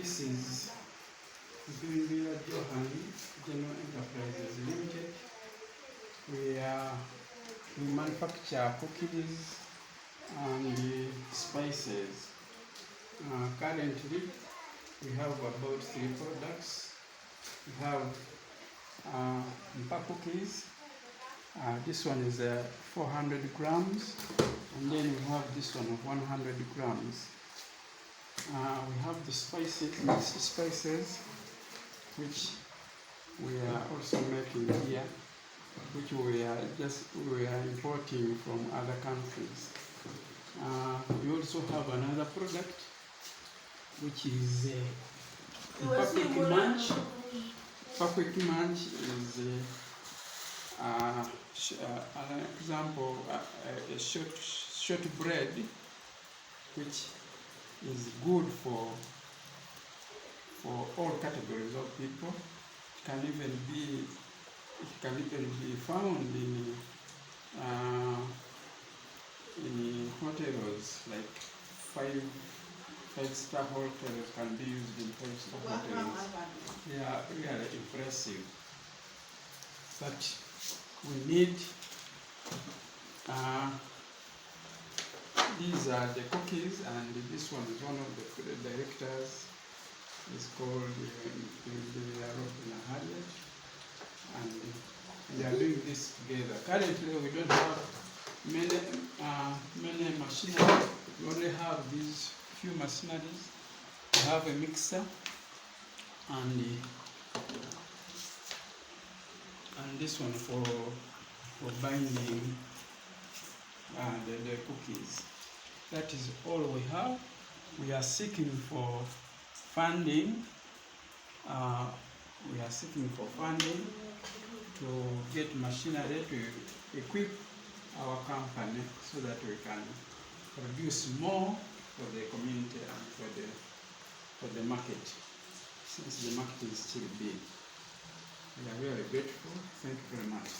This is Bimbira Johan General Enterprises Limited. We manufacture cookies and spices. Currently, we have about 3 products. We have Mpa cookies. This one is 400 grams, and then we have this one of 100 grams. We have the spices, mixed spices, which we are also making here, which we are importing from other countries. We also have another product, which is Quick Munch. Quick Munch is an example, a short bread, which is good for all categories of people. It can even be found in hotels, like five-star hotels can be used in five-star hotels. They are really impressive. But we need these are the cookies, and this one is one of the directors. It's called Harriet, and we are doing this together. Currently, we don't have many machinery. We only have these few machineries. We have a mixer and this one for binding the cookies. That is all we have. We are seeking for funding. We are seeking for funding to get machinery to equip our company so that we can produce more for the community and for the market, since the market is still big. We are really grateful. Thank you very much.